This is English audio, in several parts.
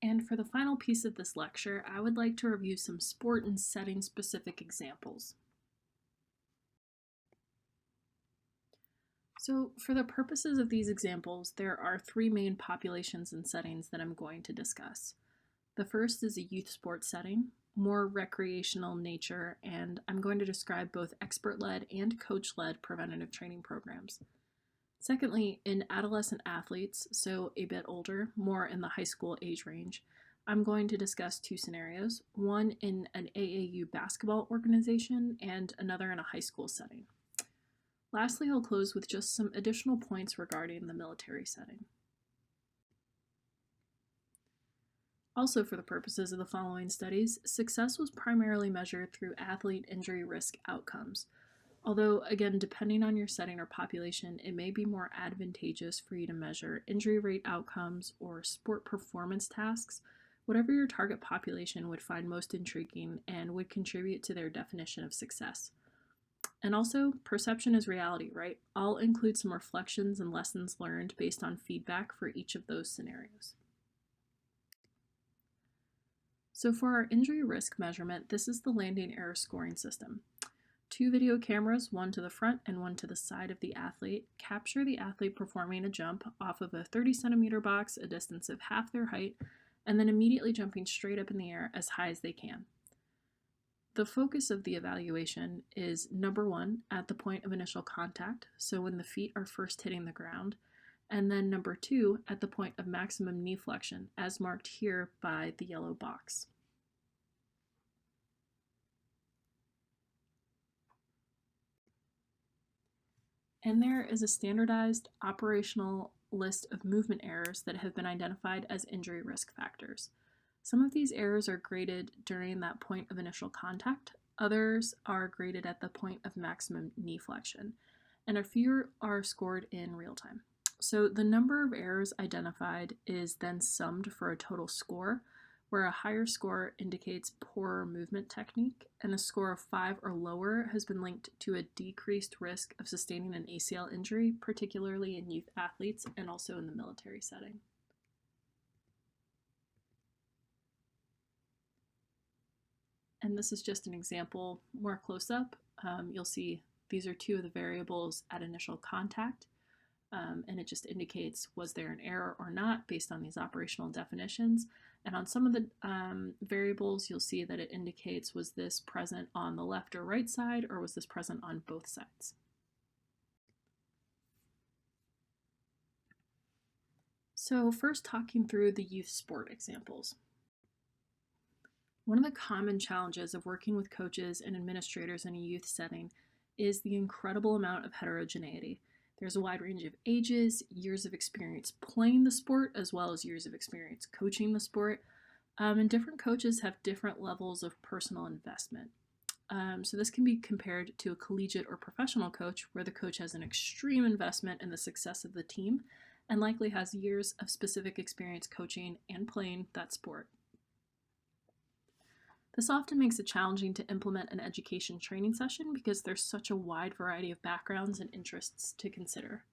And for the final piece of this lecture, I would like to review some sport and setting-specific examples. So for the purposes of these examples, there are three main populations and settings that I'm going to discuss. The first is a youth sports setting, more recreational nature, and I'm going to describe both expert-led and coach-led preventative training programs. Secondly, in adolescent athletes, so a bit older, more in the high school age range, I'm going to discuss two scenarios, one in an AAU basketball organization and another in a high school setting. Lastly, I'll close with just some additional points regarding the military setting. Also, for the purposes of the following studies, success was primarily measured through athlete injury risk outcomes. Although, again, depending on your setting or population, it may be more advantageous for you to measure injury rate outcomes or sport performance tasks, whatever your target population would find most intriguing and would contribute to their definition of success. And also, perception is reality, right? I'll include some reflections and lessons learned based on feedback for each of those scenarios. So for our injury risk measurement, this is the landing error scoring system. Two video cameras, one to the front and one to the side of the athlete, capture the athlete performing a jump off of a 30-centimeter box, a distance of half their height, and then immediately jumping straight up in the air as high as they can. The focus of the evaluation is number one, at the point of initial contact, so when the feet are first hitting the ground, and then number two, at the point of maximum knee flexion, as marked here by the yellow box. And there is a standardized operational list of movement errors that have been identified as injury risk factors. Some of these errors are graded during that point of initial contact, others are graded at the point of maximum knee flexion, and a few are scored in real time. So the number of errors identified is then summed for a total score, where a higher score indicates poorer movement technique, and a score of 5 or lower has been linked to a decreased risk of sustaining an ACL injury, particularly in youth athletes and also in the military setting. And this is just an example more close up. You'll see these are two of the variables at initial contact. And it just indicates was there an error or not based on these operational definitions. And on some of the variables, you'll see that it indicates was this present on the left or right side, or was this present on both sides. So first, talking through the youth sport examples. One of the common challenges of working with coaches and administrators in a youth setting is the incredible amount of heterogeneity. There's a wide range of ages, years of experience playing the sport, as well as years of experience coaching the sport, and different coaches have different levels of personal investment. So this can be compared to a collegiate or professional coach, where the coach has an extreme investment in the success of the team and likely has years of specific experience coaching and playing that sport. This often makes it challenging to implement an education training session because there's such a wide variety of backgrounds and interests to consider.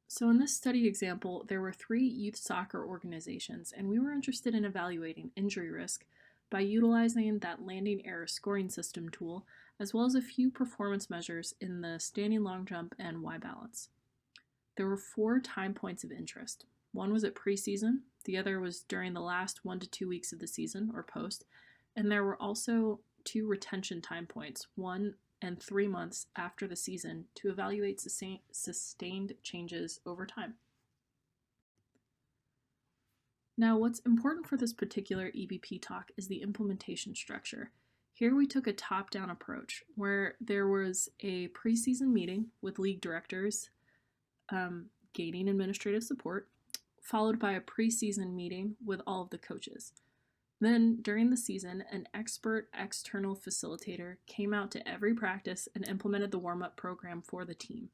So in this study example, there were 3 youth soccer organizations, and we were interested in evaluating injury risk by utilizing that landing error scoring system tool, as well as a few performance measures in the standing long jump and Y balance. There were 4 time points of interest. One was at preseason, the other was during the last 1 to 2 weeks of the season or post, and there were also 2 retention time points, 1 and 3 months after the season, to evaluate sustained changes over time. Now, what's important for this particular EBP talk is the implementation structure. Here we took a top-down approach where there was a preseason meeting with league directors gaining administrative support, followed by a preseason meeting with all of the coaches. Then, during the season, an expert external facilitator came out to every practice and implemented the warm-up program for the team.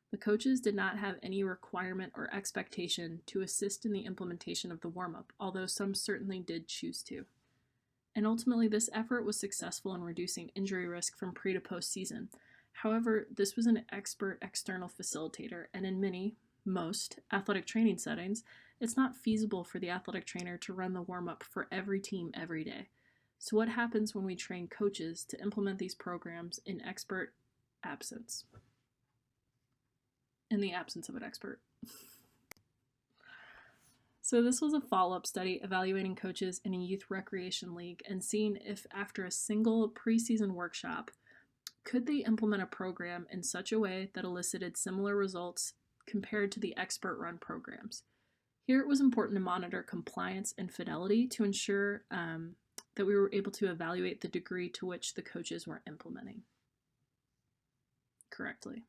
The coaches did not have any requirement or expectation to assist in the implementation of the warm-up, although some certainly did choose to. And ultimately, this effort was successful in reducing injury risk from pre to post season. However, this was an expert external facilitator, and in most athletic training settings, it's not feasible for the athletic trainer to run the warm-up for every team every day. So what happens when we train coaches to implement these programs in expert absence? In the absence of an expert. So this was a follow-up study evaluating coaches in a youth recreation league and seeing if after a single preseason workshop, could they implement a program in such a way that elicited similar results compared to the expert-run programs. Here it was important to monitor compliance and fidelity to ensure that we were able to evaluate the degree to which the coaches were implementing correctly.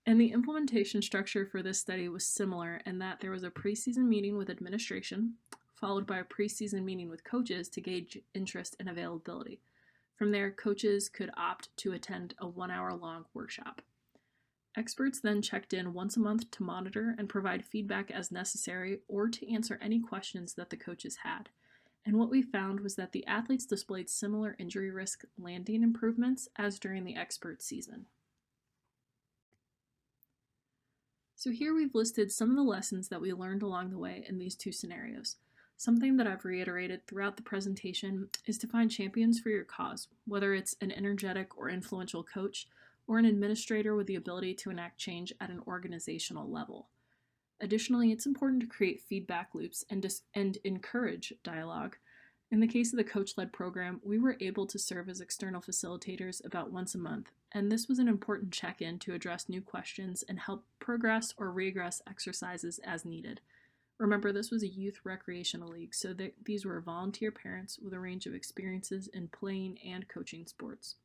And the implementation structure for this study was similar in that there was a preseason meeting with administration, followed by a preseason meeting with coaches to gauge interest and availability. From there, coaches could opt to attend a 1-hour-long workshop. Experts then checked in once a month to monitor and provide feedback as necessary or to answer any questions that the coaches had. And what we found was that the athletes displayed similar injury risk landing improvements as during the expert season. So here we've listed some of the lessons that we learned along the way in these two scenarios. Something that I've reiterated throughout the presentation is to find champions for your cause, whether it's an energetic or influential coach, or an administrator with the ability to enact change at an organizational level. Additionally, it's important to create feedback loops and encourage dialogue. In the case of the coach-led program, we were able to serve as external facilitators about once a month, and this was an important check-in to address new questions and help progress or regress exercises as needed. Remember, this was a youth recreational league, so these were volunteer parents with a range of experiences in playing and coaching sports.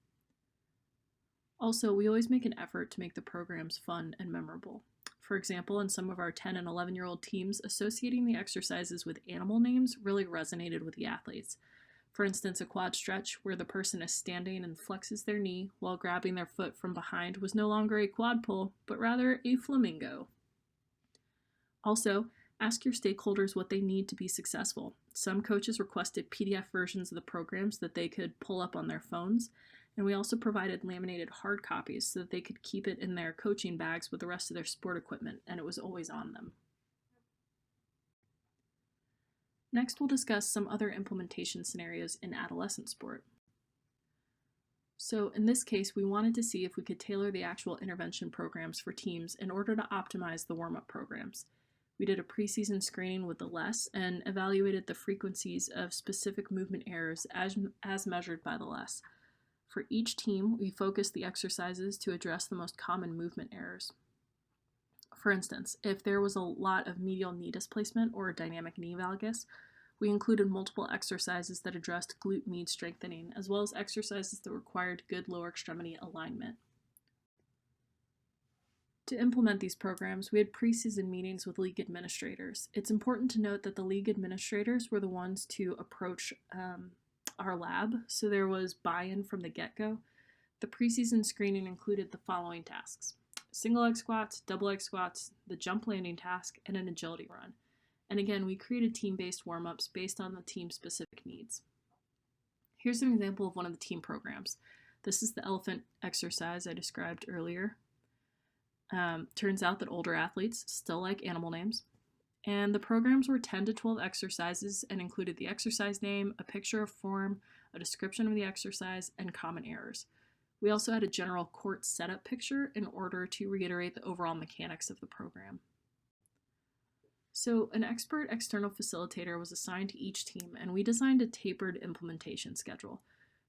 Also, we always make an effort to make the programs fun and memorable. For example, in some of our 10 and 11-year-old teams, associating the exercises with animal names really resonated with the athletes. For instance, a quad stretch where the person is standing and flexes their knee while grabbing their foot from behind was no longer a quad pull, but rather a flamingo. Also, ask your stakeholders what they need to be successful. Some coaches requested PDF versions of the programs that they could pull up on their phones, and we also provided laminated hard copies so that they could keep it in their coaching bags with the rest of their sport equipment, and it was always on them. Next, we'll discuss some other implementation scenarios in adolescent sport. So in this case, we wanted to see if we could tailor the actual intervention programs for teams in order to optimize the warm-up programs. We did a preseason screening with the LESS and evaluated the frequencies of specific movement errors as measured by the LESS. For each team, we focused the exercises to address the most common movement errors. For instance, if there was a lot of medial knee displacement or dynamic knee valgus, we included multiple exercises that addressed glute med strengthening, as well as exercises that required good lower extremity alignment. To implement these programs, we had preseason meetings with league administrators. It's important to note that the league administrators were the ones to approach our lab, so there was buy-in from the get-go. The preseason screening included the following tasks: single leg squats, double leg squats, the jump landing task, and an agility run. And again, we created team-based warm-ups based on the team's specific needs. Here's an example of one of the team programs. This is the elephant exercise I described earlier. Turns out that older athletes still like animal names. And the programs were 10 to 12 exercises and included the exercise name, a picture of form, a description of the exercise, and common errors. We also had a general court setup picture in order to reiterate the overall mechanics of the program. So an expert external facilitator was assigned to each team, and we designed a tapered implementation schedule.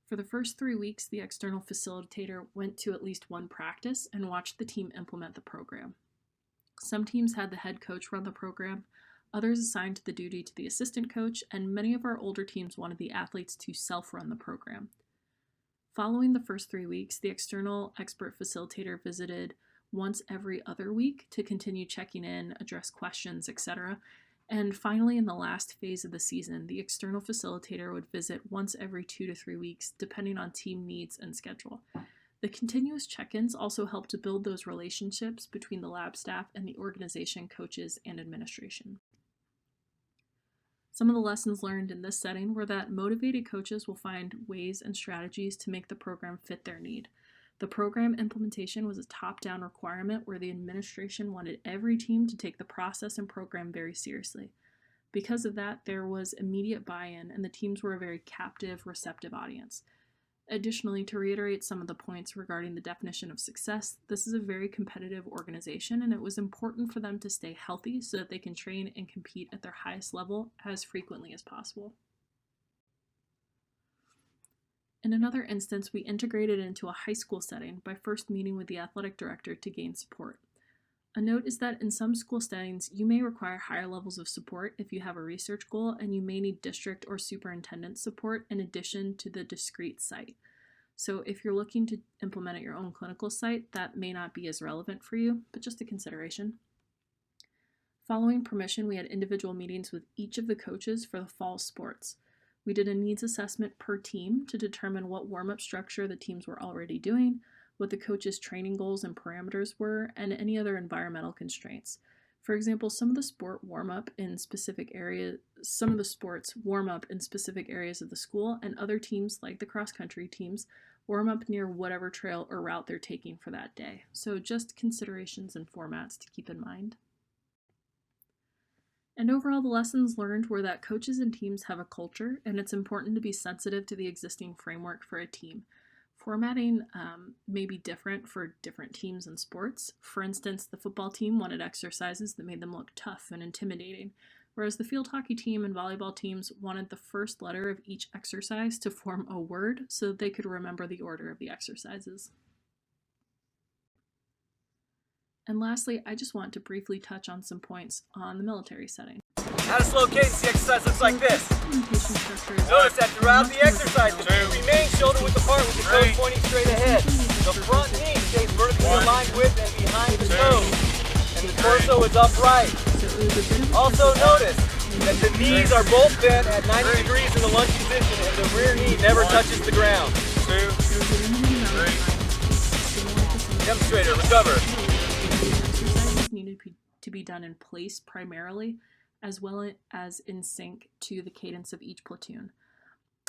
For the first 3 weeks, the external facilitator went to at least one practice and watched the team implement the program. Some teams had the head coach run the program, others assigned the duty to the assistant coach, and many of our older teams wanted the athletes to self-run the program. Following the first 3 weeks, the external expert facilitator visited once every other week to continue checking in, address questions, etc. And finally, in the last phase of the season, the external facilitator would visit once every 2 to 3 weeks, depending on team needs and schedule. The continuous check-ins also help to build those relationships between the lab staff and the organization, coaches, and administration. Some of the lessons learned in this setting were that motivated coaches will find ways and strategies to make the program fit their need. The program implementation was a top-down requirement where the administration wanted every team to take the process and program very seriously. Because of that, there was immediate buy-in, and the teams were a very captive, receptive audience. Additionally, to reiterate some of the points regarding the definition of success, this is a very competitive organization, and it was important for them to stay healthy so that they can train and compete at their highest level as frequently as possible. In another instance, we integrated it into a high school setting by first meeting with the athletic director to gain support. A note is that in some school settings, you may require higher levels of support if you have a research goal, and you may need district or superintendent support in addition to the discrete site. So if you're looking to implement at your own clinical site, that may not be as relevant for you, but just a consideration. Following permission, we had individual meetings with each of the coaches for the fall sports. We did a needs assessment per team to determine what warm-up structure the teams were already doing, what the coaches' training goals and parameters were, and any other environmental constraints. For example, some of the sports warm up in specific areas of the school, and other teams, like the cross-country teams, warm up near whatever trail or route they're taking for that day. So just considerations and formats to keep in mind. And overall, the lessons learned were that coaches and teams have a culture, and it's important to be sensitive to the existing framework for a team. Formatting may be different for different teams and sports. For instance, the football team wanted exercises that made them look tough and intimidating, whereas the field hockey team and volleyball teams wanted the first letter of each exercise to form a word so that they could remember the order of the exercises. And lastly, I just want to briefly touch on some points on the military setting. How to slow cadence, the exercise looks like this. Notice that throughout the exercise, the feet remain shoulder-width apart with the toes pointing straight ahead. The front knee stays vertically aligned with and behind the toes, and the torso is upright. Also notice that the knees are both bent at 90 degrees in the lunge position, and the rear knee never touches the ground. 2, 3. Demonstrator, recover. Exercises needed to be done in place primarily, as well as in sync to the cadence of each platoon.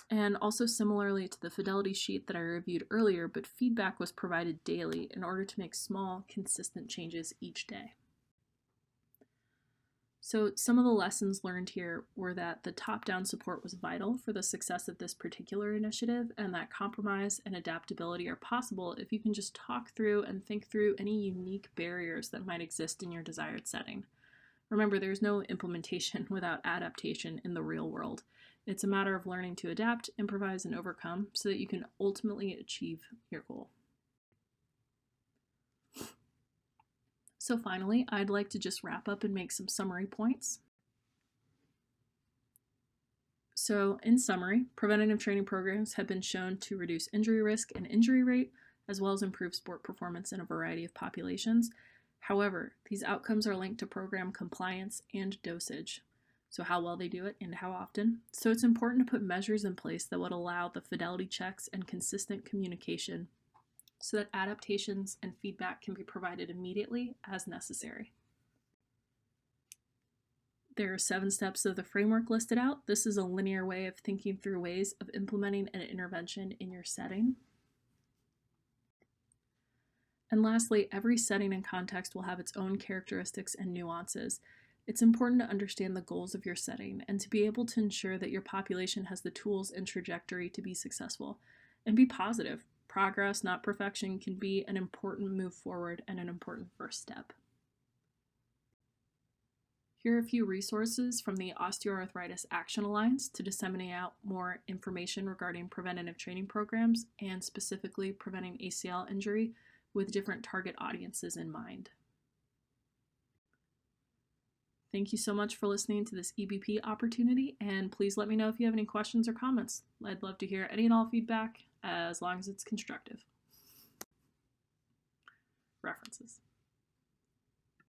And also similarly to the fidelity sheet that I reviewed earlier, but feedback was provided daily in order to make small, consistent changes each day. So some of the lessons learned here were that the top-down support was vital for the success of this particular initiative, and that compromise and adaptability are possible if you can just talk through and think through any unique barriers that might exist in your desired setting. Remember, there's no implementation without adaptation in the real world. It's a matter of learning to adapt, improvise, and overcome so that you can ultimately achieve your goal. So finally, I'd like to just wrap up and make some summary points. So in summary, preventative training programs have been shown to reduce injury risk and injury rate, as well as improve sport performance in a variety of populations. However, these outcomes are linked to program compliance and dosage, so how well they do it and how often. So it's important to put measures in place that would allow the fidelity checks and consistent communication so that adaptations and feedback can be provided immediately as necessary. There are 7 steps of the framework listed out. This is a linear way of thinking through ways of implementing an intervention in your setting. And lastly, every setting and context will have its own characteristics and nuances. It's important to understand the goals of your setting and to be able to ensure that your population has the tools and trajectory to be successful. And be positive. Progress, not perfection, can be an important move forward and an important first step. Here are a few resources from the Osteoarthritis Action Alliance to disseminate out more information regarding preventative training programs and specifically preventing ACL injury with different target audiences in mind. Thank you so much for listening to this EBP opportunity, and please let me know if you have any questions or comments. I'd love to hear any and all feedback, as long as it's constructive. References.